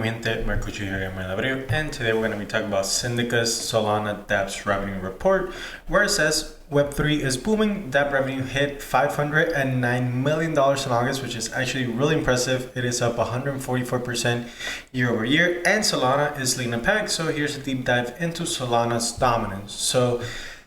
mi gente, Marcucci here in another video, and today we're going to be talking about Syndica's Solana DApps revenue report, where it says Web3 is booming. DApp revenue hit $509 million in August, which is actually really impressive. It is up 144% year over year, and Solana is leading the pack. So here's a deep dive into Solana's dominance. So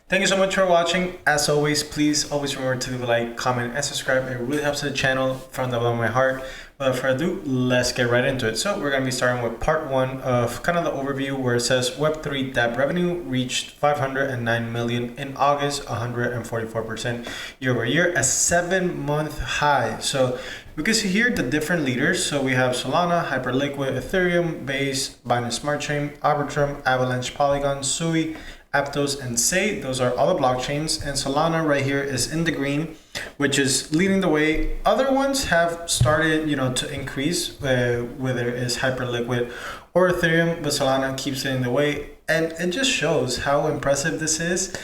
thank you so much for watching. As always, please always remember to leave a like, comment, and subscribe. It really helps the channel from the bottom of my heart. Without further ado, let's get right into it. So we're going to be starting with part one of kind of the overview, where it says Web3 DApp revenue reached $509 million in August, 144% year over year, a 7-month high. So we can see here the different leaders. So we have Solana, Hyperliquid, Ethereum, Base, Binance Smart Chain, Arbitrum, Avalanche, Polygon, Sui, Aptos, and Say. Those are all the blockchains, and Solana right here is in the green, which is leading the way. Other ones have started, to increase, whether it's Hyperliquid or Ethereum, but Solana keeps leading the way, and it just shows how impressive this is.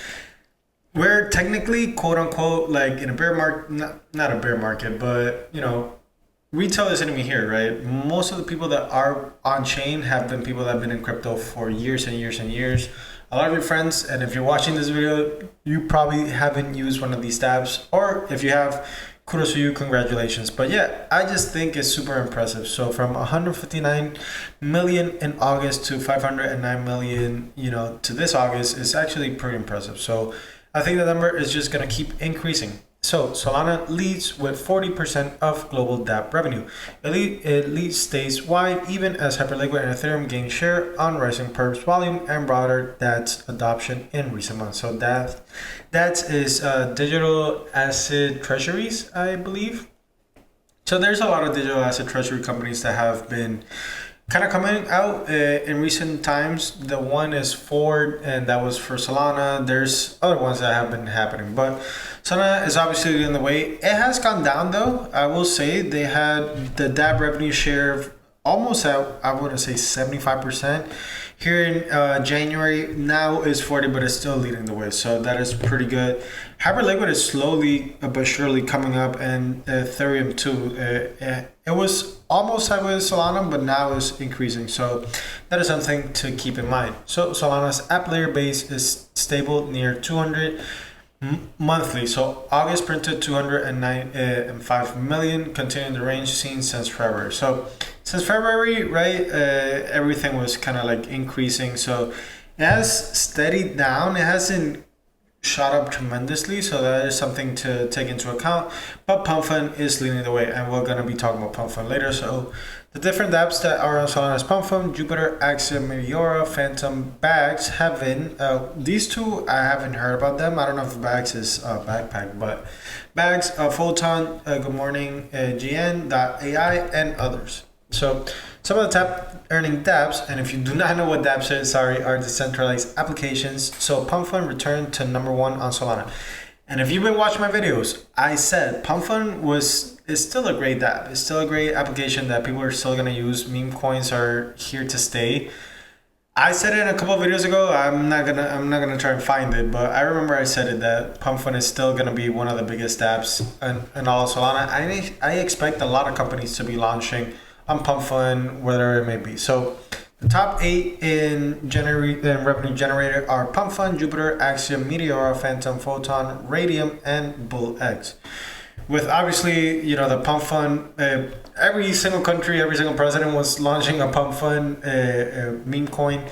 We're technically, quote unquote, like in a bear market, not a bear market, but retail is enemy here, right? Most of the people that are on chain have been people that have been in crypto for years and years and years. A lot of your friends, and if you're watching this video, you probably haven't used one of these dApps, or if you have, kudos to you, congratulations. But yeah, I just think it's super impressive. So from 159 million in August to 509 million, to this August is actually pretty impressive. So I think the number is just gonna keep increasing. So Solana leads with 40% of global DApp revenue. It leads statewide, even as Hyperliquid and Ethereum gain share on rising perps volume and broader DATS adoption in recent months. So DATS is digital asset treasuries, I believe. So there's a lot of digital asset treasury companies that have been kind of coming out in recent times. The one is Ford, and that was for Solana. There's other ones that have been happening, but Solana is obviously in the way. It has gone down though. I will say they had the DApp revenue share almost at, I want to say 75% here in January. Now is 40, but it's still leading the way. So that is pretty good. Hyperliquid is slowly but surely coming up, and Ethereum too. It was almost sideways Solana, but now is increasing. So that is something to keep in mind. So Solana's app layer base is stable near 200 monthly. So August printed 205 million, continuing the range seen since February. So since February, right, everything was kind of like increasing. So it has steadied down. It hasn't shot up tremendously, so that is something to take into account. But Pump Fund is leading the way, and we're going to be talking about Pump Fund later. So the different dApps that are on Solana's Pump Fund: Jupiter, Axiom, Meteora, Phantom, Bags, Heaven. These two, I haven't heard about them. I don't know if Bags is backpack, but Bags, Photon, Good Morning, GN.ai, and others. So some of the top earning dApps, and if you do not know what dApps is, are decentralized applications. So Pump Fund returned to number one on Solana. And if you've been watching my videos, I said Pump Fund is still a great dApp. It's still a great application that people are still gonna use. Meme coins are here to stay. I said it a couple of videos ago. I'm not gonna try and find it, but I remember I said it, that Pump Fund is still gonna be one of the biggest dApps in all of Solana. I expect a lot of companies to be launching on Pump Fund, whatever it may be. So the top 8 in revenue generated are Pump Fund, Jupiter, Axiom, Meteora, Phantom, Photon, Radium, and BullX. With obviously, the Pump Fund, every single country, every single president was launching a Pump Fund meme coin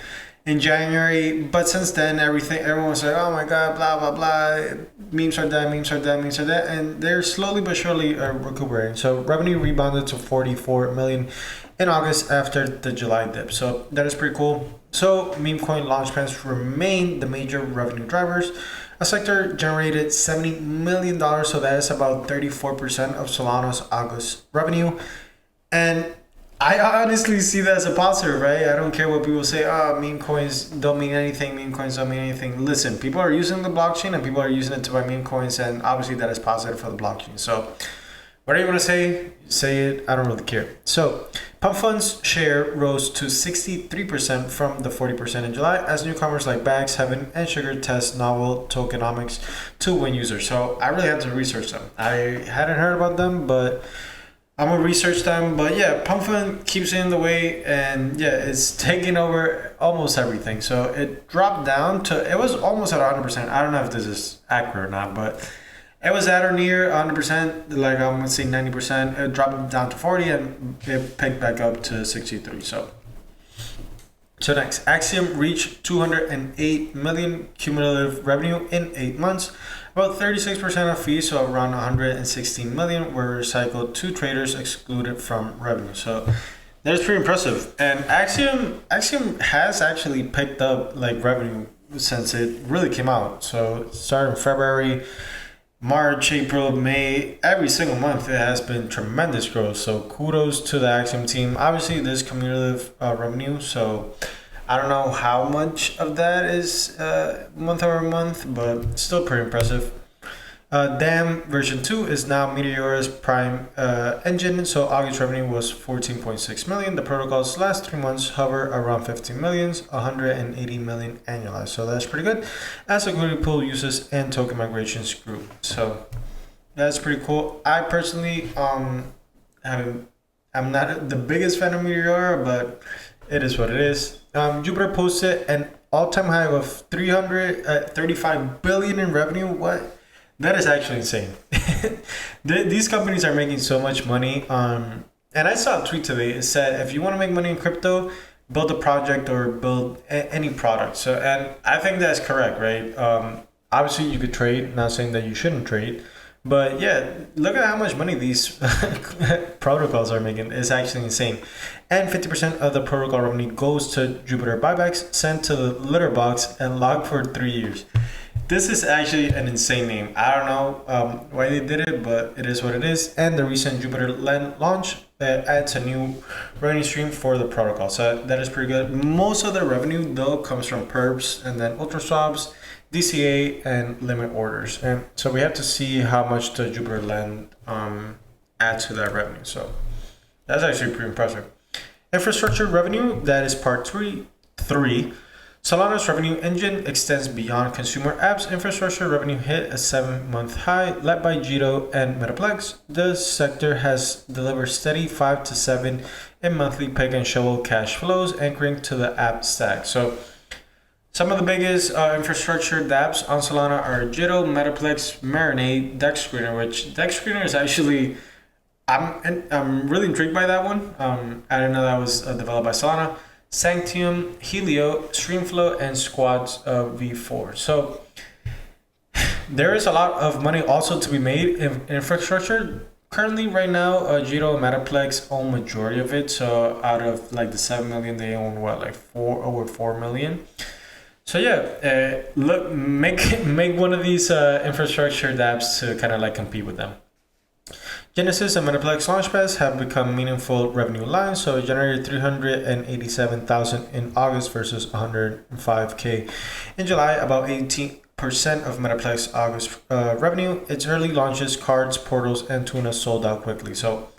in January, but since then everyone was like, oh my god, blah blah blah, memes are dead, and they're slowly but surely recuperating. So revenue rebounded to 44 million in August after the July dip, so that is pretty cool. So meme coin launch plans remain the major revenue drivers. A sector generated $70 million, so that is about 34% of Solana's August revenue, and I honestly see that as a positive, right? I don't care what people say. Meme coins don't mean anything. Meme coins don't mean anything. Listen, people are using the blockchain, and people are using it to buy meme coins, and obviously that is positive for the blockchain. So whatever you want to say it. I don't really care. So Pump Fund's share rose to 63% from the 40% in July as newcomers like Bags, Heaven, and Sugar test novel tokenomics to win users. So I really had to research them. I hadn't heard about them, but I'm gonna research them, but yeah, Pump Fund keeps in the way, and yeah, it's taking over almost everything. So it dropped down to, it was almost at 100%. I don't know if this is accurate or not, but it was at or near 100%, like I'm gonna say 90%. It dropped down to 40 and it picked back up to 63. So next, Axiom reached 208 million cumulative revenue in 8 months. About 36% of fees, so around 116 million, were recycled to traders excluded from revenue. So that's pretty impressive. And Axiom has actually picked up like revenue since it really came out. So starting February, March, April, May, every single month it has been tremendous growth. So kudos to the Axiom team. Obviously, there's cumulative revenue, so I don't know how much of that is month over month, but still pretty impressive. DAM version 2 is now Meteor's prime engine, so August revenue was 14.6 million. The protocol's last 3 months hover around 15 millions, 180 million annualized. So that's pretty good as liquidity pool uses and token migrations grew. So that's pretty cool. I personally I'm not the biggest fan of Meteor, but it is what it is. Jupiter posted an all-time high of 335 billion in revenue. What? That is actually insane. These companies are making so much money. And I saw a tweet today. It said, if you want to make money in crypto, build a project or build any product. So, and I think that's correct, right? Obviously, you could trade. Not saying that you shouldn't trade. But yeah, look at how much money these protocols are making. It's actually insane. And 50% of the protocol revenue goes to Jupiter buybacks sent to the litter box and logged for 3 years. This is actually an insane name. I don't know why they did it, but it is what it is. And the recent Jupiter Lend launch adds a new revenue stream for the protocol. So that is pretty good. Most of the revenue, though, comes from perps and then ultra swaps, DCA, and limit orders. And so we have to see how much the Jupiter Lend adds to that revenue. So that's actually pretty impressive. Infrastructure revenue, that is part three. Solana's revenue engine extends beyond consumer apps. Infrastructure revenue hit a 7-month high, led by Jito and Metaplex. The sector has delivered steady 5 to 7 in monthly pick and shovel cash flows, anchoring to the app stack. So some of the biggest infrastructure dApps on Solana are Jito, Metaplex, Marinade, Dex Screener, which Dex Screener is actually, I'm really intrigued by that one. I didn't know that was developed by Solana. Sanctium, Helio, Streamflow, and Squads V4. So there is a lot of money also to be made in infrastructure. Currently, right now, Jito and Metaplex own majority of it. So out of like the 7 million, they own what, like over 4 million. So yeah, look, make one of these infrastructure dApps to kind of like compete with them. Genesis and Metaplex Launchpads have become meaningful revenue lines, so it generated 387,000 in August versus 105K in July, about 18% of Metaplex August revenue. Its early launches, cards, portals, and Tuna sold out quickly. So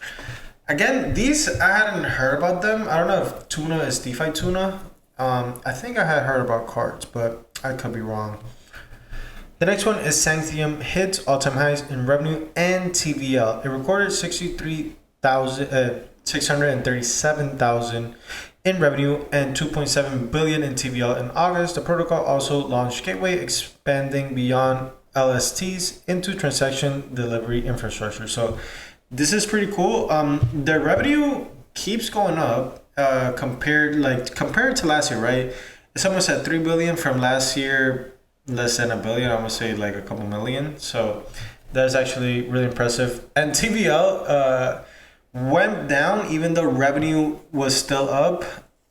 again, these, I hadn't heard about them. I don't know if Tuna is DeFi Tuna. I think I had heard about cards, but I could be wrong. The next one is Sanctium hits all-time highs in revenue and TVL. It recorded 637,000 in revenue and 2.7 billion in TVL in August. The protocol also launched Gateway, expanding beyond LSTs into transaction delivery infrastructure. So this is pretty cool. The revenue keeps going up compared to last year, right? It's almost at 3 billion from last year. Less than a billion, I would say like a couple million. So that's actually really impressive. And TVL went down even though revenue was still up.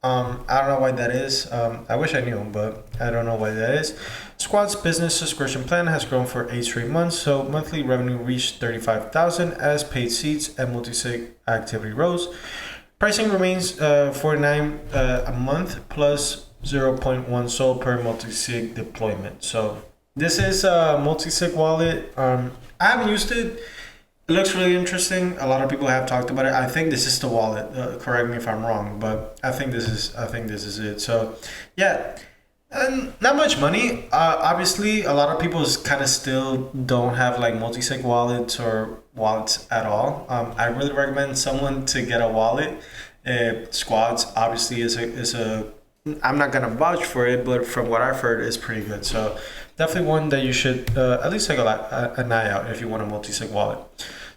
I don't know why that is. I wish I knew, but I don't know why that is. Squad's business subscription plan has grown for 8 straight months, so monthly revenue reached 35,000 as paid seats and multi-sig activity rose. Pricing remains 49 a month plus 0.1 SOL per multi-sig deployment. So this is a multi-sig wallet. I haven't used it. It looks really interesting. A lot of people have talked about it. I think this is the wallet. Correct me if I'm wrong, but I think this is it. So yeah, And not much money. Obviously, a lot of people kind of still don't have like multi-sig wallets or wallets at all. I really recommend someone to get a wallet. Squads obviously is a. I'm not gonna vouch for it, but from what I've heard, it's pretty good. So definitely one that you should at least take an eye out if you want a multi-sig wallet.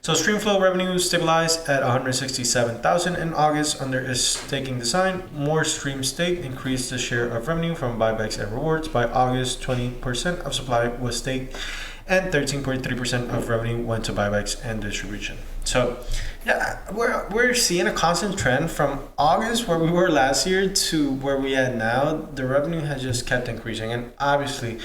So Streamflow revenue stabilized at 167,000 in August under its staking design. More stream stake increased the share of revenue from buybacks and rewards. By August, 20% of supply was staked and 13.3% of revenue went to buybacks and distribution. So yeah, we're seeing a constant trend from August, where we were last year, to where we at now. The revenue has just kept increasing, and obviously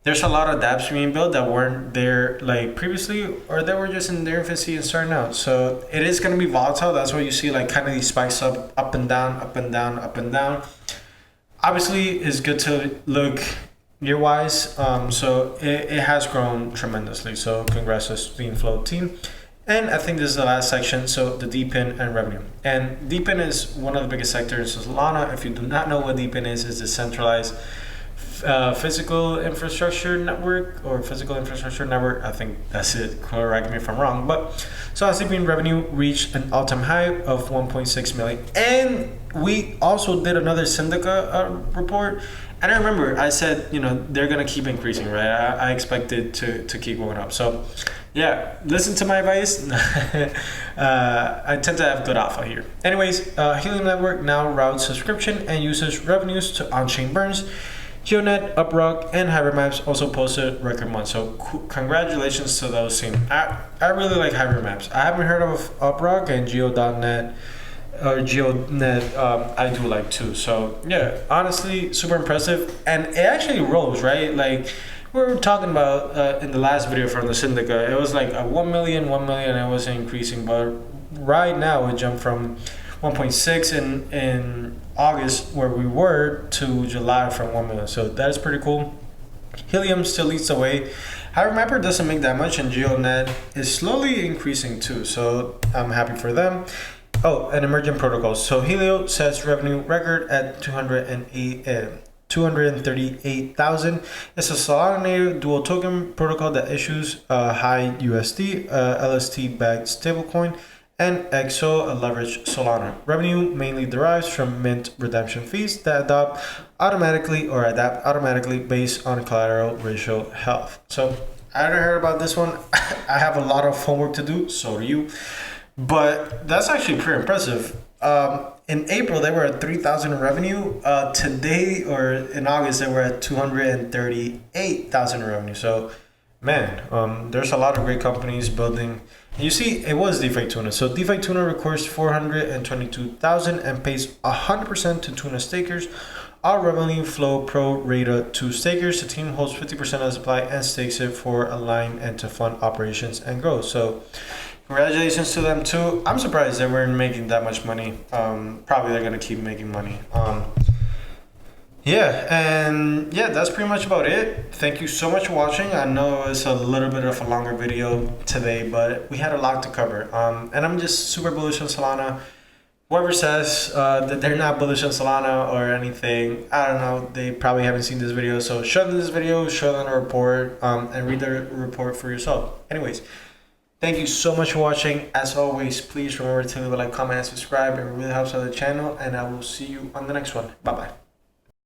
there's a lot of dApps being built that weren't there like previously, or that were just in their infancy and starting out. So it is going to be volatile. That's why you see like kind of these spikes up and down, up and down, up and down. Obviously, it's good to look year-wise. So it has grown tremendously. So congrats to Streamflow team. And I think this is the last section, so the DePIN and revenue. And DePIN is one of the biggest sectors in Solana. If you do not know what DePIN is, it's a centralized physical infrastructure network, or physical infrastructure network. I think that's it. Correct me if I'm wrong. But so DePIN revenue reached an all-time high of 1.6 million. And we also did another Syndica report. And I remember I said, they're going to keep increasing, right? I expect it to keep going up. So yeah, listen to my advice. I tend to have good alpha here. Anyways, Helium Network now routes subscription and uses revenues to onchain burns. GeoNet, Uprock, and HyperMaps also posted record months. So congratulations to those teams. I really like HyperMaps. I haven't heard of Uprock, and Geo.net or GeoNet I do like too. So yeah, honestly, super impressive. And it actually rose, right? Like we were talking about in the last video from the Syndica, it was like a 1 million, it was increasing, but right now it jumped from 1.6 in August, where we were, to July from 1 million. So that is pretty cool. Helium still leads the way. HyperMapper doesn't make that much, and GeoNet is slowly increasing too. So I'm happy for them. Oh, and emerging protocols. So Helio sets revenue record at 238,000. It's a Solana native dual token protocol that issues high USD, LST backed stablecoin, and XO, a leveraged Solana. Revenue mainly derives from mint redemption fees that adapt automatically based on collateral ratio health. So I haven't heard about this one. I have a lot of homework to do, so do you. But that's actually pretty impressive. In April, they were at 3,000 in revenue. Today, or in August, they were at 238,000 in revenue. So, man, there's a lot of great companies building. You see, it was DeFi Tuna. So DeFi Tuna records 422,000 and pays 100% to Tuna stakers. All revenue flow pro rata to stakers. The team holds 50% of the supply and stakes it for align and to fund operations and growth. So congratulations to them too. I'm surprised they weren't making that much money. Probably they're gonna keep making money. Yeah, that's pretty much about it. Thank you so much for watching. I know it's a little bit of a longer video today, but we had a lot to cover. And I'm just super bullish on Solana. Whoever says that they're not bullish on Solana or anything, I don't know. They probably haven't seen this video. So show them this video, show them the report, and read the report for yourself. Anyways, thank you so much for watching. As always, please remember to leave a like, comment, and subscribe. It really helps out the channel. And I will see you on the next one. Bye-bye.